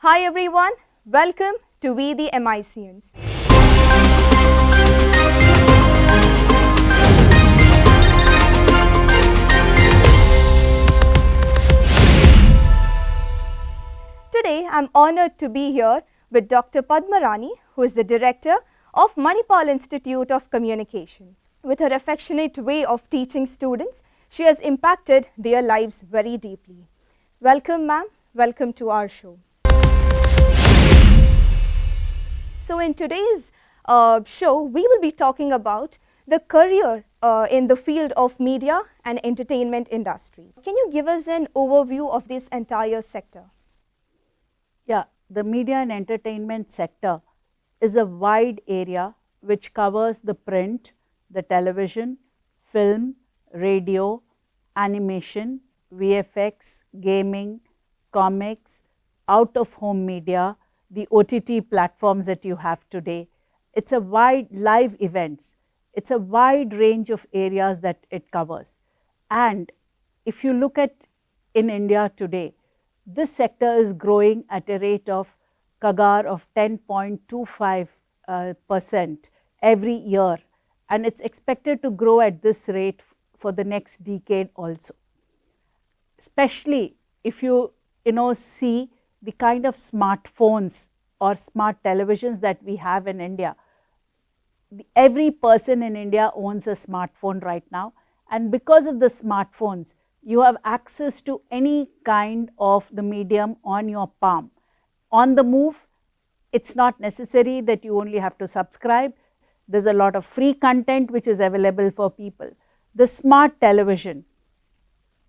Hi everyone, welcome to We the MICians. Today I'm honored to be here with Dr. PadmaRani, who is the director of Manipal Institute of Communication. With her affectionate way of teaching students, she has impacted their lives very deeply. Welcome ma'am, welcome to our show. So in today's show, we will be talking about the career in the field of media and entertainment industry. Can you give us an overview of this entire sector? Yeah, the media and entertainment sector is a wide area which covers the print, the television, film, radio, animation, VFX, gaming, comics, out-of-home media, the OTT platforms that you have today. It's a wide live events. It's a wide range of areas that it covers. And if you look at in India today, this sector is growing at a rate of CAGR of 10.25% every year, and it's expected to grow at this rate for the next decade also. Especially if you see the kind of smartphones or smart televisions that we have in India. Every person in India owns a smartphone right now, and because of the smartphones, you have access to any kind of the medium on your palm. On the move, it's not necessary that you only have to subscribe. There's a lot of free content which is available for people. The smart television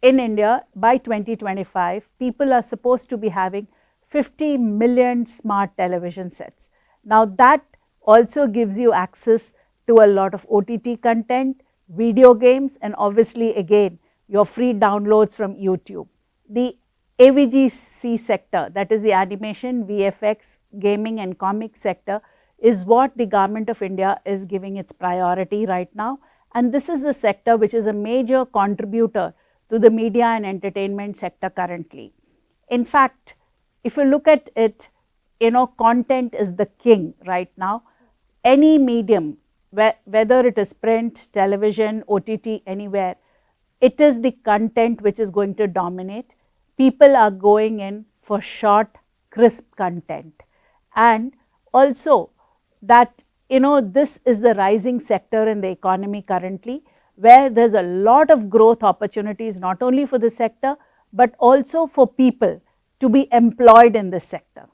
in India by 2025, people are supposed to be having 50 million smart television sets. Now that also gives you access to a lot of OTT content, video games, and obviously again your free downloads from YouTube. The AVGC sector, that is the animation, VFX, gaming and comic sector, is what the Government of India is giving its priority right now, and this is the sector which is a major contributor to the media and entertainment sector currently. In fact, if you look at it, content is the king right now. Any medium, whether it is print, television, OTT, anywhere, it is the content which is going to dominate. People are going in for short, crisp content. And also that, this is the rising sector in the economy currently, where there's a lot of growth opportunities, not only for the sector, but also for people to be employed in this sector.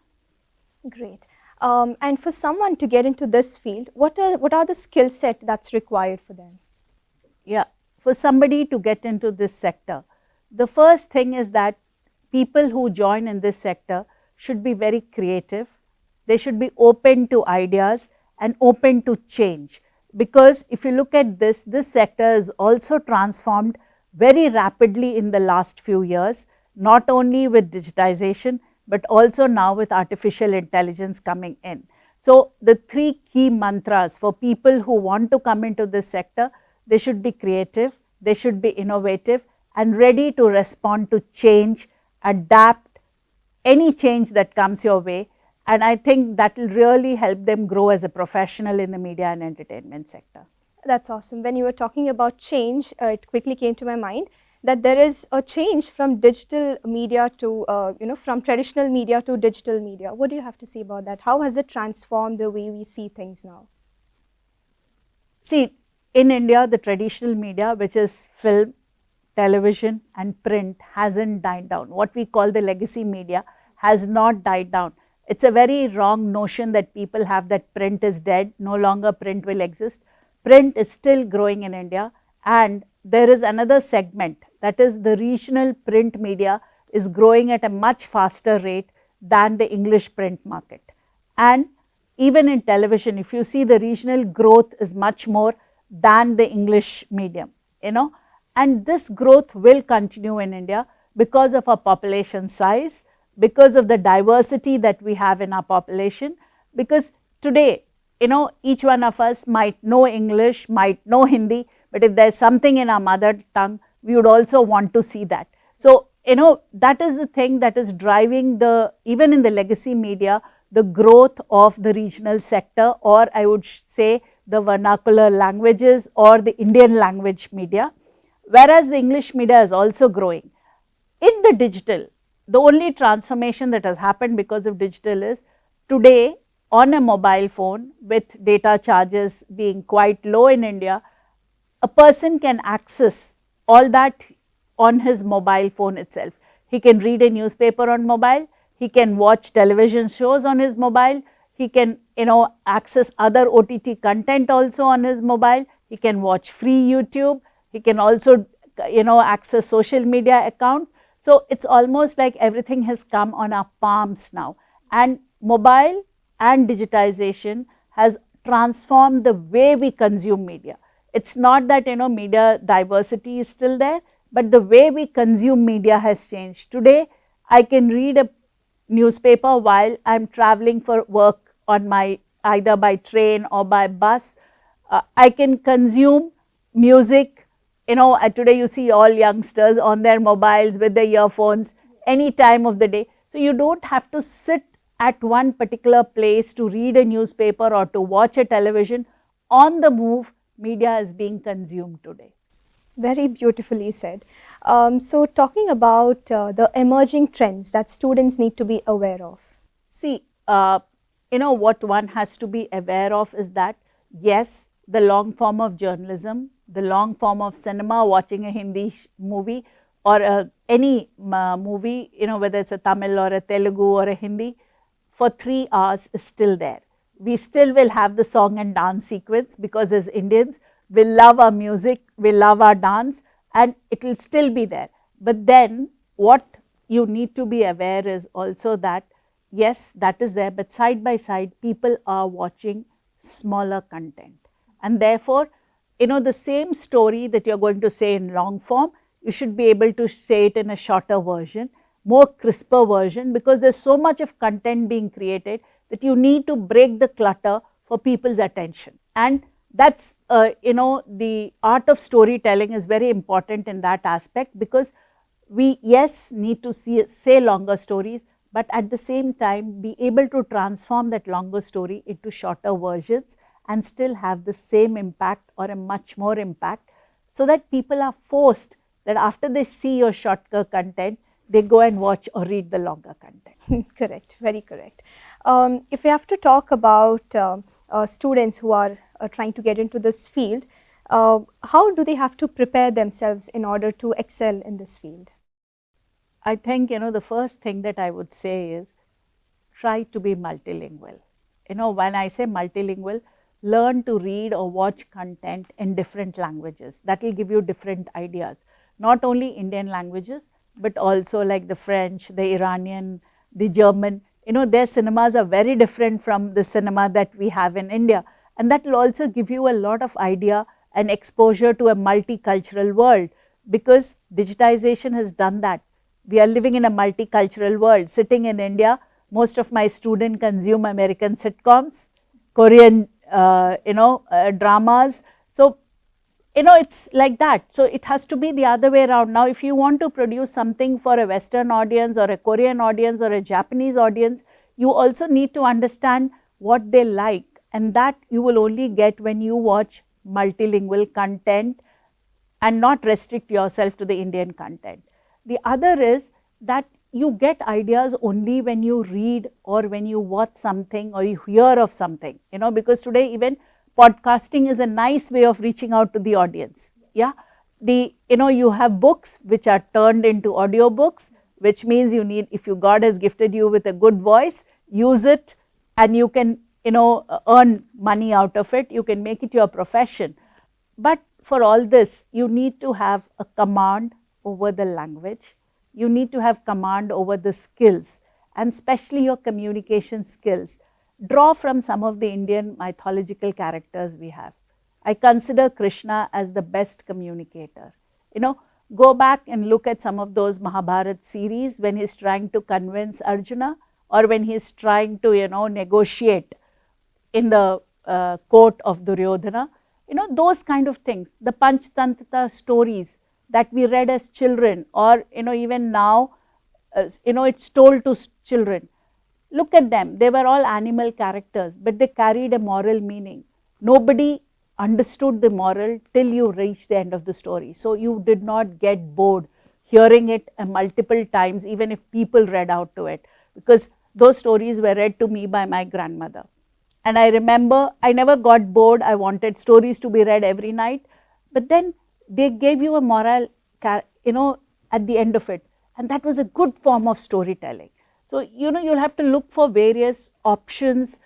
Great. And for someone to get into this field, what are the skill set that's required for them? Yeah, for somebody to get into this sector, the first thing is that people who join in this sector should be very creative. They should be open to ideas and open to change. Because if you look at this sector is also transformed very rapidly in the last few years, not only with digitization, but also now with artificial intelligence coming in. So the three key mantras for people who want to come into this sector: they should be creative, they should be innovative, and ready to respond to change, adapt any change that comes your way. And I think that will really help them grow as a professional in the media and entertainment sector. That's awesome. When you were talking about change, it quickly came to my mind that there is a change from digital media to, from traditional media to digital media. What do you have to say about that? How has it transformed the way we see things now? See, in India, the traditional media, which is film, television and print, hasn't died down. What we call the legacy media has not died down. It's a very wrong notion that people have that print is dead, no longer print will exist. Print is still growing in India, and there is another segment, that is the regional print media is growing at a much faster rate than the English print market. And even in television, if you see, the regional growth is much more than the English medium, and this growth will continue in India because of our population size, because of the diversity that we have in our population, because today, each one of us might know English, might know Hindi, but if there is something in our mother tongue, we would also want to see that. So that is the thing that is driving even in the legacy media, the growth of the regional sector, or I would say the vernacular languages or the Indian language media, whereas the English media is also growing. In the digital, the only transformation that has happened because of digital is today on a mobile phone with data charges being quite low in India, a person can access all that on his mobile phone itself. He can read a newspaper on mobile, he can watch television shows on his mobile, he can access other OTT content also on his mobile, he can watch free YouTube, he can also access social media account. So it's almost like everything has come on our palms now, and mobile and digitization has transformed the way we consume media. It's not that media diversity is still there, but the way we consume media has changed. Today I can read a newspaper while I'm traveling for work on my either by train or by bus. I can consume music. Today you see all youngsters on their mobiles with their earphones any time of the day. So you don't have to sit at one particular place to read a newspaper or to watch a television. On the move, media is being consumed today. Very beautifully said. So talking about the emerging trends that students need to be aware of. See, what one has to be aware of is that, yes, the long form of journalism, the long form of cinema, watching a Hindi movie or any movie, whether it's a Tamil or a Telugu or a Hindi, for 3 hours is still there. We still will have the song and dance sequence because as Indians, we love our music, we love our dance, and it will still be there. But then what you need to be aware is also that, yes, that is there, but side by side, people are watching smaller content. And therefore, the same story that you're going to say in long form, you should be able to say it in a shorter version, more crisper version, because there's so much of content being created that you need to break the clutter for people's attention. And that's, the art of storytelling is very important in that aspect, because we, yes, need to say longer stories, but at the same time be able to transform that longer story into shorter versions and still have the same impact or a much more impact, so that people are forced that after they see your shorter content, they go and watch or read the longer content. Correct, very correct. If we have to talk about students who are trying to get into this field, how do they have to prepare themselves in order to excel in this field? I think, the first thing that I would say is try to be multilingual. When I say multilingual, learn to read or watch content in different languages. That will give you different ideas, not only Indian languages, but also like the French, the Iranian, the German. Their cinemas are very different from the cinema that we have in India. And that will also give you a lot of idea and exposure to a multicultural world, because digitization has done that. We are living in a multicultural world. Sitting in India, most of my students consume American sitcoms, Korean, dramas. So, it's like that. So it has to be the other way around. Now, if you want to produce something for a Western audience or a Korean audience or a Japanese audience, you also need to understand what they like, and that you will only get when you watch multilingual content and not restrict yourself to the Indian content. The other is that you get ideas only when you read or when you watch something or you hear of something, because today even podcasting is a nice way of reaching out to the audience. Yeah, you have books which are turned into audio books, which means you need, if God has gifted you with a good voice, use it, and you can earn money out of it. You can make it your profession. But for all this, you need to have a command over the language. You need to have command over the skills, and especially your communication skills. Draw from some of the Indian mythological characters we have. I consider Krishna as the best communicator. Go back and look at some of those Mahabharat series when he's trying to convince Arjuna, or when he's trying to, negotiate in the court of Duryodhana. Those kind of things. The Panchtantra stories that we read as children, or even now, it's told to children. Look at them, they were all animal characters, but they carried a moral meaning. Nobody understood the moral till you reached the end of the story. So you did not get bored hearing it multiple times, even if people read out to it, because those stories were read to me by my grandmother. And I remember I never got bored. I wanted stories to be read every night, but then they gave you a moral, at the end of it, and that was a good form of storytelling. So, you'll have to look for various options,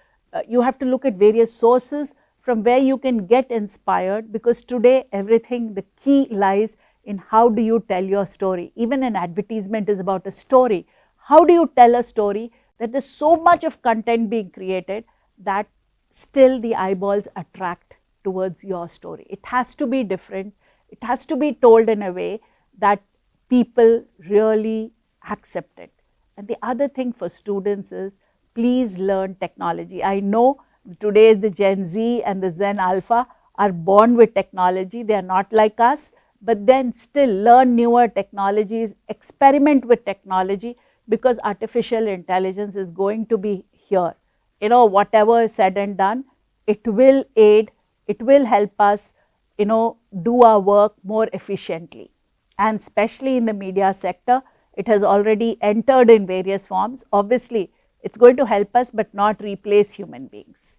you have to look at various sources from where you can get inspired, because today everything, the key lies in how do you tell your story. Even an advertisement is about a story. How do you tell a story? That there's so much of content being created that still the eyeballs attract towards your story. It has to be different. It has to be told in a way that people really accept it. And the other thing for students is, please learn technology. I know today the Gen Z and the Zen Alpha are born with technology. They are not like us, but then still learn newer technologies, experiment with technology, because artificial intelligence is going to be here. Whatever is said and done, it will aid, it will help us, do our work more efficiently. And especially in the media sector, it has already entered in various forms. Obviously, it's going to help us, but not replace human beings.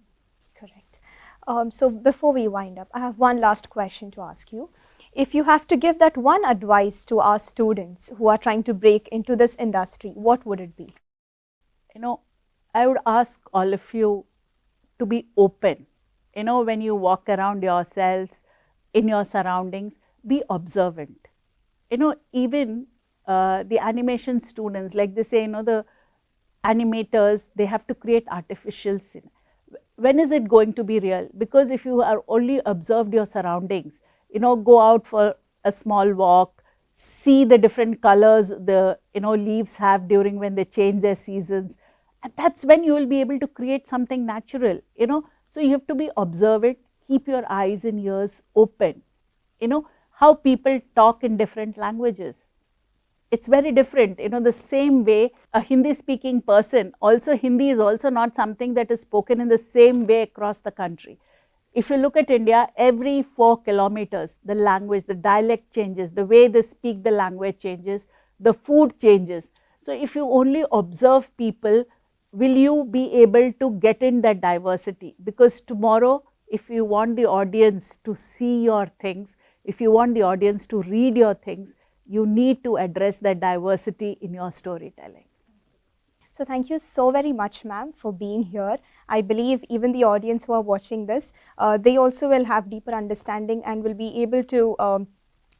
Correct. So before we wind up, I have one last question to ask you. If you have to give that one advice to our students who are trying to break into this industry, what would it be? I would ask all of you to be open. When you walk around yourselves, in your surroundings, be observant. Even the animation students, like they say, the animators, they have to create artificial cinema. When is it going to be real? Because if you are only observed your surroundings, go out for a small walk, see the different colors the leaves have during when they change their seasons, and that's when you will be able to create something natural. So you have to be observant, keep your eyes and ears open. How people talk in different languages, it's very different. The same way a Hindi speaking person, also Hindi is also not something that is spoken in the same way across the country. If you look at India, every 4 kilometers, the language, the dialect changes, the way they speak the language changes, the food changes. So if you only observe people, will you be able to get in that diversity? Because tomorrow, if you want the audience to see your things, if you want the audience to read your things, you need to address that diversity in your storytelling. So thank you so very much, ma'am, for being here. I believe even the audience who are watching this, they also will have deeper understanding and will be able to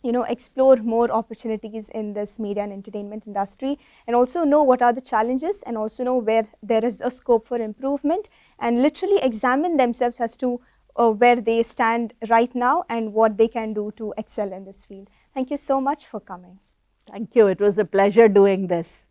explore more opportunities in this media and entertainment industry, and also know what are the challenges, and also know where there is a scope for improvement, and literally examine themselves as to where they stand right now and what they can do to excel in this field. Thank you so much for coming. Thank you. It was a pleasure doing this.